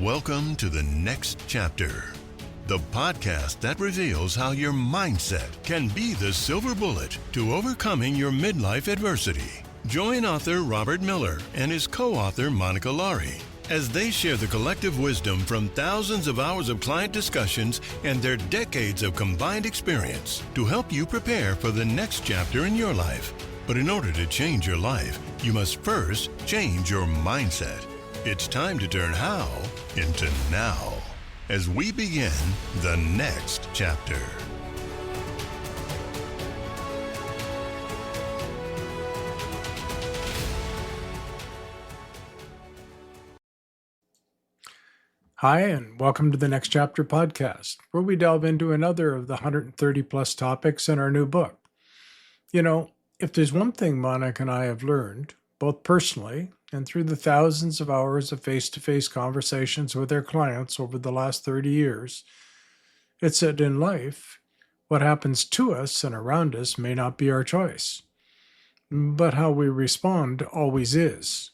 Welcome to the next chapter, the podcast that reveals how your mindset can be the silver bullet to overcoming your midlife adversity. Join author Robert Miller and his co-author Monica Laurie as they share the collective wisdom from thousands of hours of client discussions and their decades of combined experience to help you prepare for the next chapter in your life. But in order to change your life, you must first change your mindset. It's time to turn how into now as we begin the next chapter. Hi, and welcome to the Next Chapter podcast, where we delve into another of the 130 plus topics in our new book. You know, if there's one thing Monica and I have learned, both personally and through the thousands of hours of face-to-face conversations with our clients over the last 30 years, it's that in life, what happens to us and around us may not be our choice, but how we respond always is.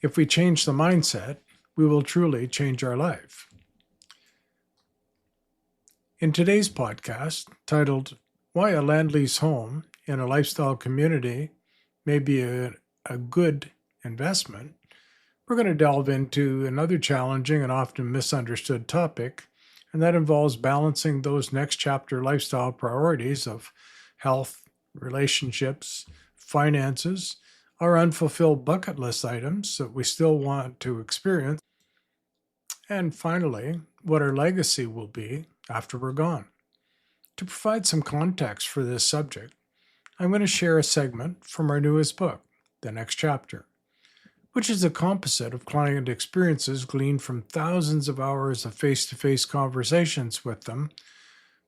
If we change the mindset, we will truly change our life. In today's podcast, titled Why a Land Lease Home in a Lifestyle Community May Be a Good Investment, we're going to delve into another challenging and often misunderstood topic, and that involves balancing those next chapter lifestyle priorities of health, relationships, finances, our unfulfilled bucket list items that we still want to experience, and finally, what our legacy will be after we're gone. To provide some context for this subject, I'm going to share a segment from our newest book, The Next Chapter, which is a composite of client experiences gleaned from thousands of hours of face-to-face conversations with them,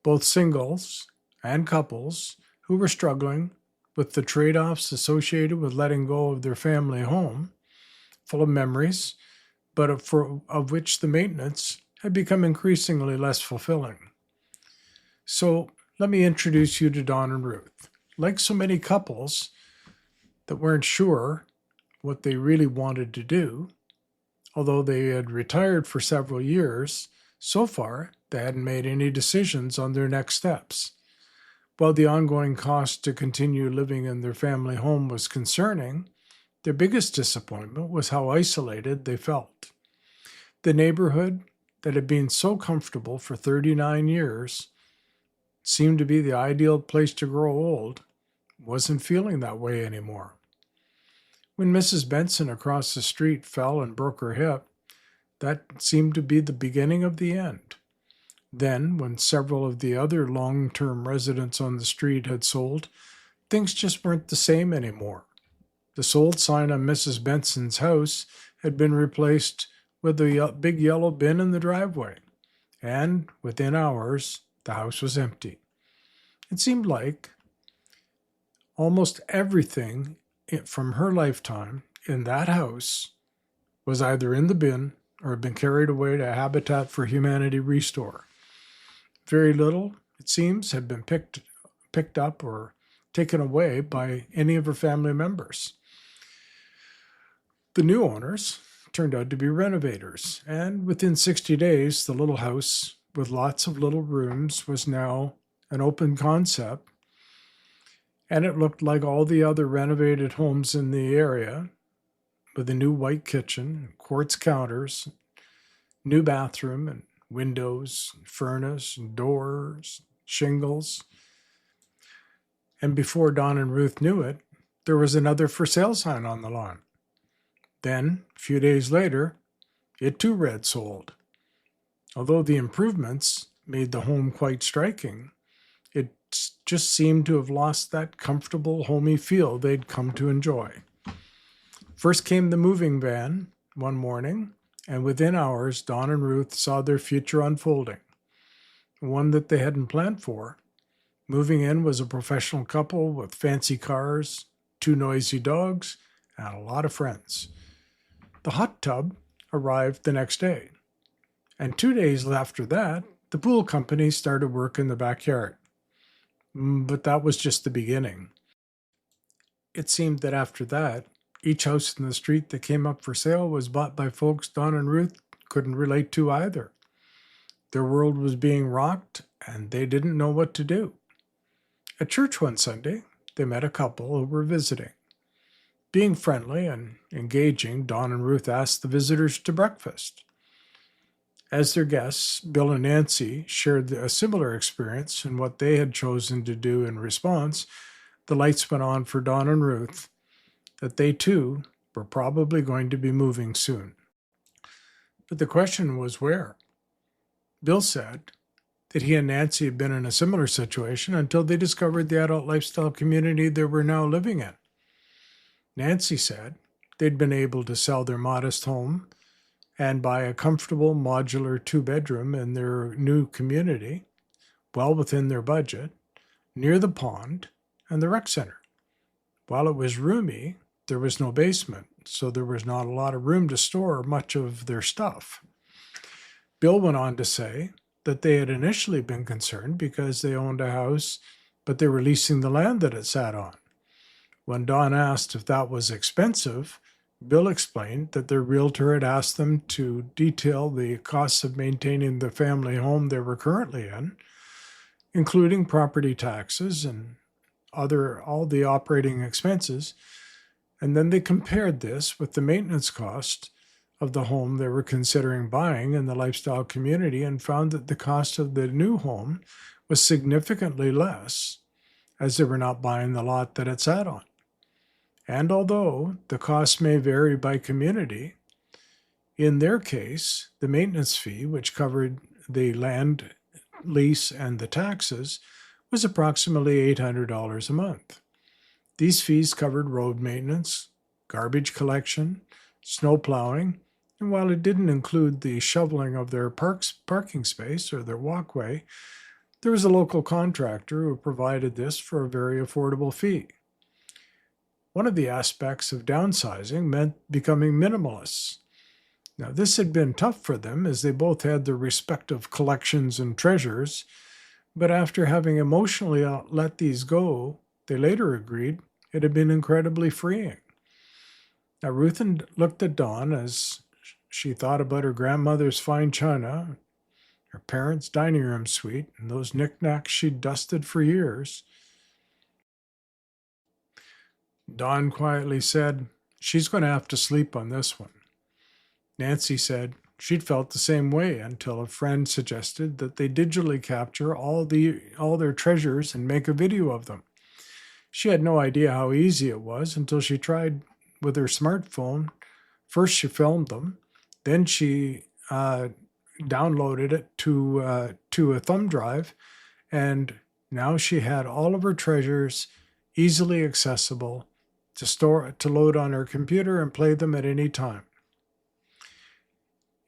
both singles and couples who were struggling with the trade-offs associated with letting go of their family home, full of memories, but of which the maintenance had become increasingly less fulfilling. So let me introduce you to Don and Ruth. Like so many couples that weren't sure what they really wanted to do, although they had retired for several years, so far they hadn't made any decisions on their next steps. While the ongoing cost to continue living in their family home was concerning, their biggest disappointment was how isolated they felt. The neighborhood that had been so comfortable for 39 years seemed to be the ideal place to grow old, wasn't feeling that way anymore. When Mrs. Benson across the street fell and broke her hip, that seemed to be the beginning of the end. Then, when several of the other long-term residents on the street had sold, things just weren't the same anymore. The sold sign on Mrs. Benson's house had been replaced with a big yellow bin in the driveway, and within hours, the house was empty. It seemed like almost everything from her lifetime in that house was either in the bin or had been carried away to Habitat for Humanity Restore. Very little, it seems, had been picked up or taken away by any of her family members. The new owners turned out to be renovators, and within 60 days, the little house with lots of little rooms was now an open concept, and it looked like all the other renovated homes in the area, with a new white kitchen, quartz counters, new bathroom, and windows, furnace, doors, shingles. And before Don and Ruth knew it, there was another for sale sign on the lawn. Then, a few days later, it too read sold. Although the improvements made the home quite striking, it just seemed to have lost that comfortable, homey feel they'd come to enjoy. First came the moving van one morning, and within hours, Don and Ruth saw their future unfolding, one that they hadn't planned for. Moving in was a professional couple with fancy cars, 2 noisy dogs, and a lot of friends. The hot tub arrived the next day, and 2 days after that, the pool company started work in the backyard. But that was just the beginning. It seemed that after that, each house in the street that came up for sale was bought by folks Don and Ruth couldn't relate to either. Their world was being rocked, and they didn't know what to do. At church one Sunday, they met a couple who were visiting. Being friendly and engaging, Don and Ruth asked the visitors to breakfast. As their guests, Bill and Nancy shared a similar experience and what they had chosen to do in response. The lights went on for Don and Ruth that they too were probably going to be moving soon. But the question was where? Bill said that he and Nancy had been in a similar situation until they discovered the adult lifestyle community they were now living in. Nancy said they'd been able to sell their modest home and buy a comfortable modular 2-bedroom in their new community, well within their budget, near the pond and the rec center. While it was roomy, there was no basement, so there was not a lot of room to store much of their stuff. Bill went on to say that they had initially been concerned because they owned a house, but they were leasing the land that it sat on. When Don asked if that was expensive, Bill explained that their realtor had asked them to detail the costs of maintaining the family home they were currently in, including property taxes and all the operating expenses, and then they compared this with the maintenance cost of the home they were considering buying in the lifestyle community and found that the cost of the new home was significantly less, as they were not buying the lot that it sat on. And although the costs may vary by community, in their case, the maintenance fee, which covered the land lease and the taxes, was approximately $800 a month. These fees covered road maintenance, garbage collection, snow plowing, and while it didn't include the shoveling of their parking space or their walkway, there was a local contractor who provided this for a very affordable fee. One of the aspects of downsizing meant becoming minimalists. Now, this had been tough for them as they both had their respective collections and treasures, but after having emotionally let these go, they later agreed it had been incredibly freeing. Now, Ruth looked at Dawn as she thought about her grandmother's fine china, her parents' dining room suite, and those knickknacks she'd dusted for years. Dawn quietly said, "She's going to have to sleep on this one." Nancy said she'd felt the same way until a friend suggested that they digitally capture all their treasures and make a video of them. She had no idea how easy it was until she tried with her smartphone. First she filmed them, then she downloaded it to a thumb drive, and now she had all of her treasures easily accessible to load on her computer and play them at any time.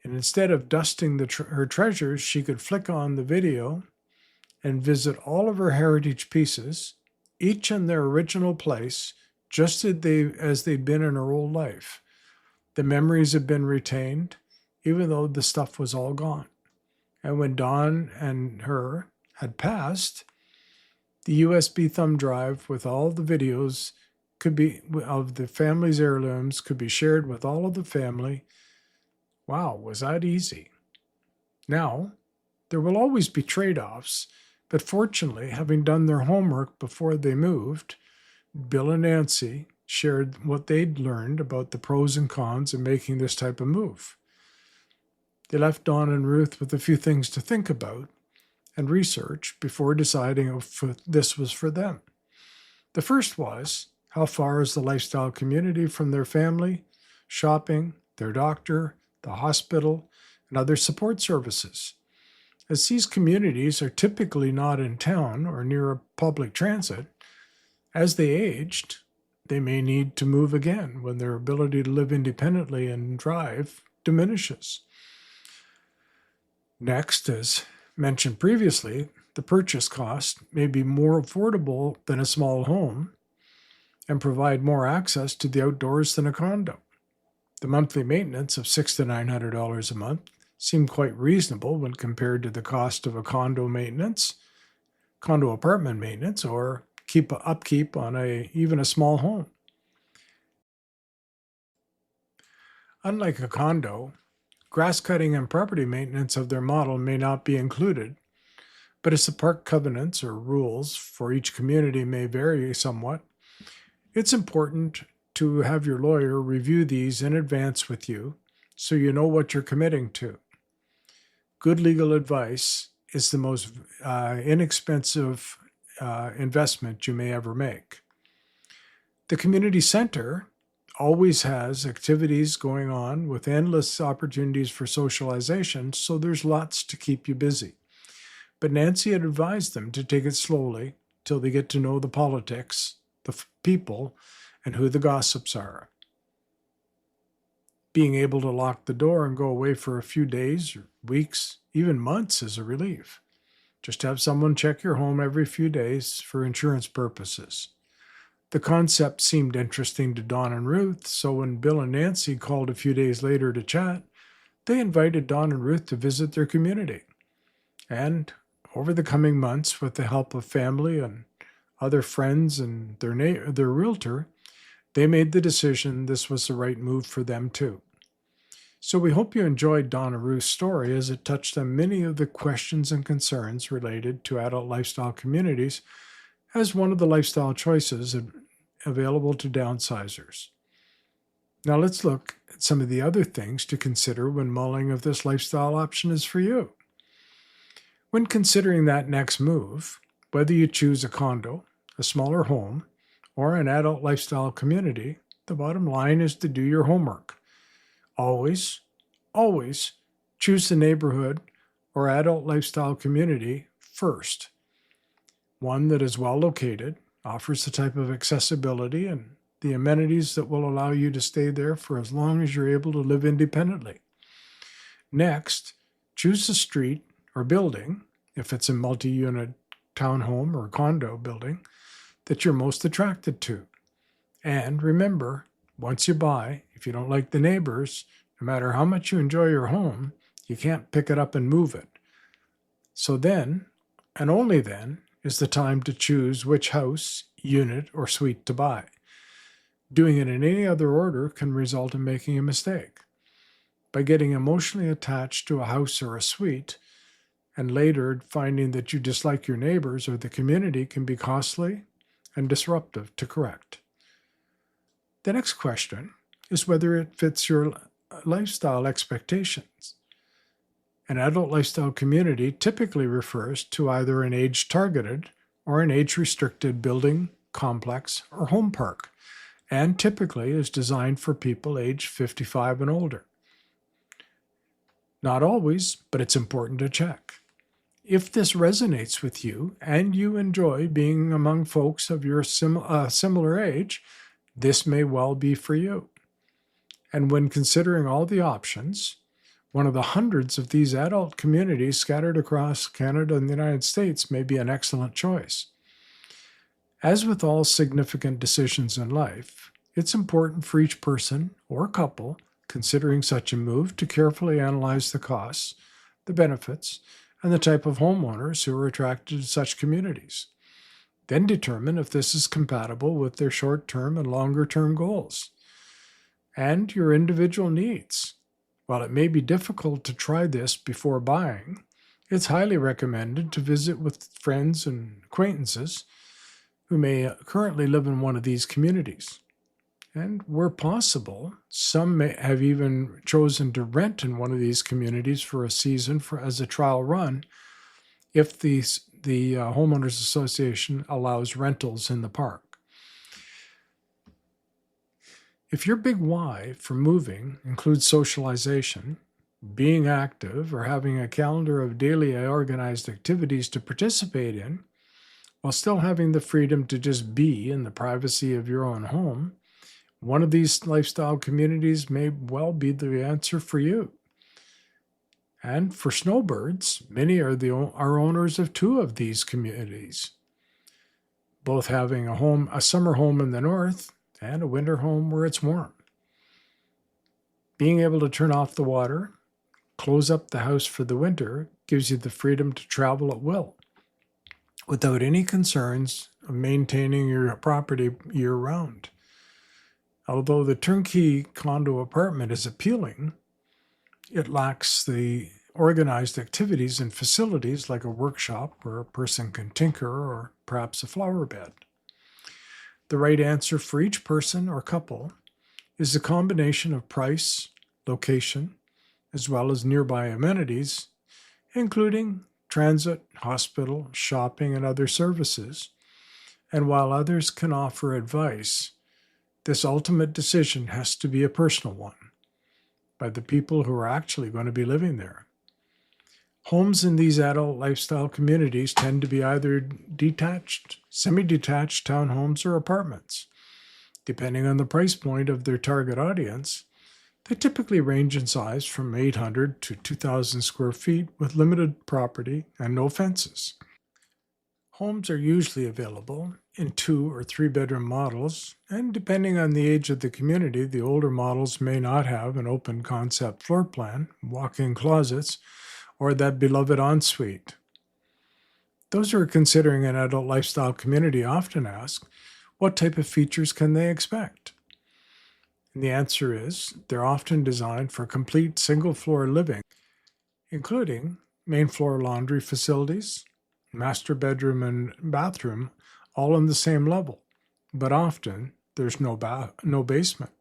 And instead of dusting her treasures, she could flick on the video and visit all of her heritage pieces, each in their original place, just as they'd been in her old life. The memories had been retained, even though the stuff was all gone. And when Dawn and her had passed, the USB thumb drive with all the videos of the family's heirlooms could be shared with all of the family. Wow, was that easy? Now, there will always be trade-offs, but fortunately, having done their homework before they moved, Bill and Nancy shared what they'd learned about the pros and cons of making this type of move. They left Dawn and Ruth with a few things to think about and research before deciding if this was for them. The first was, how far is the lifestyle community from their family, shopping, their doctor, the hospital, and other support services? As these communities are typically not in town or near a public transit, as they aged, they may need to move again when their ability to live independently and drive diminishes. Next, as mentioned previously, the purchase cost may be more affordable than a small home and provide more access to the outdoors than a condo. The monthly maintenance of $600 to $900 a month seemed quite reasonable when compared to the cost of a condo apartment maintenance, or upkeep on even a small home. Unlike a condo, Grass cutting and property maintenance of their model may not be included, but as the park covenants or rules for each community may vary somewhat, it's important to have your lawyer review these in advance with you so you know what you're committing to. Good legal advice is the most inexpensive investment you may ever make. The community center always has activities going on with endless opportunities for socialization, so there's lots to keep you busy. But Nancy had advised them to take it slowly till they get to know the politics, the people, and who the gossips are. Being able to lock the door and go away for a few days or weeks, even months, is a relief. Just have someone check your home every few days for insurance purposes. The concept seemed interesting to Don and Ruth, so when Bill and Nancy called a few days later to chat, they invited Don and Ruth to visit their community. And over the coming months, with the help of family and other friends and their realtor, they made the decision this was the right move for them too. So we hope you enjoyed Don and Ruth's story, as it touched on many of the questions and concerns related to adult lifestyle communities as one of the lifestyle choices available to downsizers. Now let's look at some of the other things to consider when mulling if this lifestyle option is for you. When considering that next move, whether you choose a condo, a smaller home, or an adult lifestyle community, the bottom line is to do your homework. Always choose the neighborhood or adult lifestyle community first. One that is well located, offers the type of accessibility and the amenities that will allow you to stay there for as long as you're able to live independently. Next, choose the street or building, if it's a multi-unit townhome or condo building, that you're most attracted to. And remember, once you buy, if you don't like the neighbors, no matter how much you enjoy your home, you can't pick it up and move it. So then, and only then, is the time to choose which house, unit, or suite to buy. Doing it in any other order can result in making a mistake. By getting emotionally attached to a house or a suite, and later finding that you dislike your neighbors or the community, can be costly and disruptive to correct. The next question is whether it fits your lifestyle expectations. An adult lifestyle community typically refers to either an age-targeted or an age-restricted building, complex, or home park, and typically is designed for people aged 55 and older. Not always, but it's important to check. If this resonates with you and you enjoy being among folks of your similar age, this may well be for you. And when considering all the options, one of the hundreds of these adult communities scattered across Canada and the United States may be an excellent choice. As with all significant decisions in life, it's important for each person or couple considering such a move to carefully analyze the costs, the benefits, and the type of homeowners who are attracted to such communities. Then determine if this is compatible with their short-term and longer-term goals and your individual needs. While it may be difficult to try this before buying, it's highly recommended to visit with friends and acquaintances who may currently live in one of these communities. And where possible, some may have even chosen to rent in one of these communities for a season as a trial run if the Homeowners Association allows rentals in the park. If your big why for moving includes socialization, being active, or having a calendar of daily organized activities to participate in, while still having the freedom to just be in the privacy of your own home, one of these lifestyle communities may well be the answer for you. And for snowbirds, many are owners of two of these communities, both having a summer home in the north and a winter home where it's warm. Being able to turn off the water, close up the house for the winter, gives you the freedom to travel at will, without any concerns of maintaining your property year-round. Although the turnkey condo apartment is appealing, it lacks the organized activities and facilities like a workshop where a person can tinker or perhaps a flower bed. The right answer for each person or couple is a combination of price, location, as well as nearby amenities, including transit, hospital, shopping, and other services. And while others can offer advice, this ultimate decision has to be a personal one by the people who are actually going to be living there. Homes in these adult lifestyle communities tend to be either detached, semi-detached townhomes or apartments. Depending on the price point of their target audience, they typically range in size from 800 to 2,000 square feet with limited property and no fences. Homes are usually available in 2 or 3 bedroom models, and depending on the age of the community, the older models may not have an open concept floor plan, walk-in closets, or that beloved ensuite. Those who are considering an adult lifestyle community often ask, what type of features can they expect? And the answer is, they're often designed for complete single-floor living, including main floor laundry facilities, master bedroom and bathroom, all on the same level, but often there's no basement.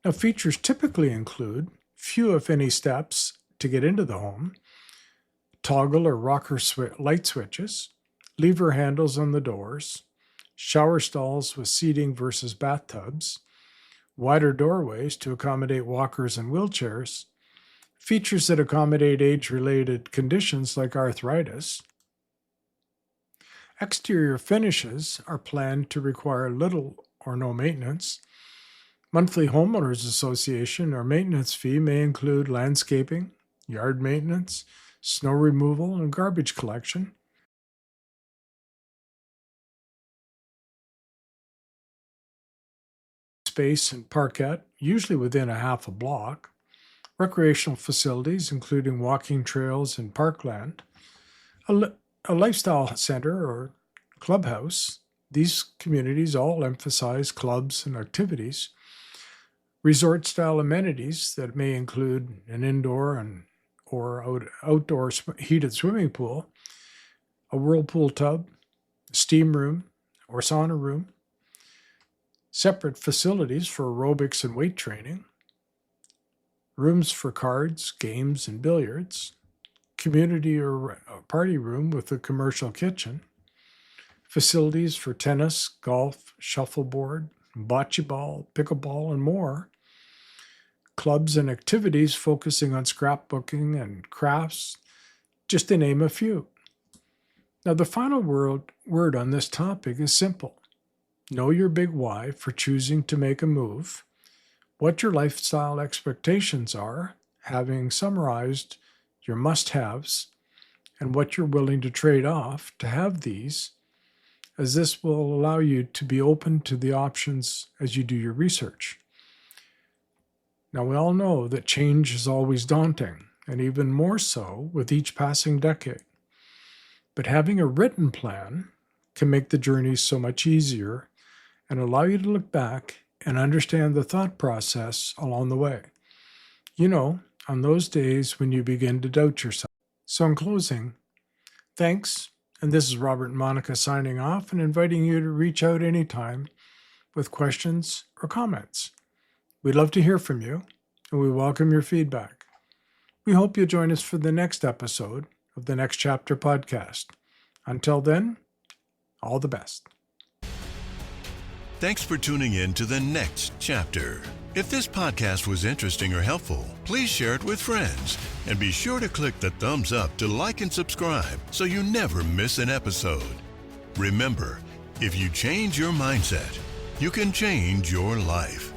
Now, features typically include few, if any, steps to get into the home, toggle or rocker light switches, lever handles on the doors, shower stalls with seating versus bathtubs, wider doorways to accommodate walkers and wheelchairs, features that accommodate age-related conditions like arthritis. Exterior finishes are planned to require little or no maintenance. Monthly homeowners association or maintenance fee may include landscaping, yard maintenance, snow removal, and garbage collection. Space and parquet, usually within a half a block. Recreational facilities, including walking trails and parkland. A lifestyle center or clubhouse. These communities all emphasize clubs and activities. Resort-style amenities that may include an indoor or outdoor heated swimming pool, a whirlpool tub, steam room, or sauna room. Separate facilities for aerobics and weight training. Rooms for cards, games, and billiards. Community or party room with a commercial kitchen, facilities for tennis, golf, shuffleboard, bocce ball, pickleball, and more, clubs and activities focusing on scrapbooking and crafts, just to name a few. Now, the final word on this topic is simple. Know your big why for choosing to make a move, what your lifestyle expectations are, having summarized your must-haves, and what you're willing to trade off to have these, as this will allow you to be open to the options as you do your research. Now, we all know that change is always daunting, and even more so with each passing decade. But having a written plan can make the journey so much easier and allow you to look back and understand the thought process along the way. You know, on those days when you begin to doubt yourself. So in closing, thanks, and this is Robert and Monica signing off and inviting you to reach out anytime with questions or comments. We'd love to hear from you, and we welcome your feedback. We hope you'll join us for the next episode of the Next Chapter podcast. Until then, all the best. Thanks for tuning in to The Next Chapter. If this podcast was interesting or helpful, please share it with friends. And be sure to click the thumbs up to like and subscribe so you never miss an episode. Remember, if you change your mindset, you can change your life.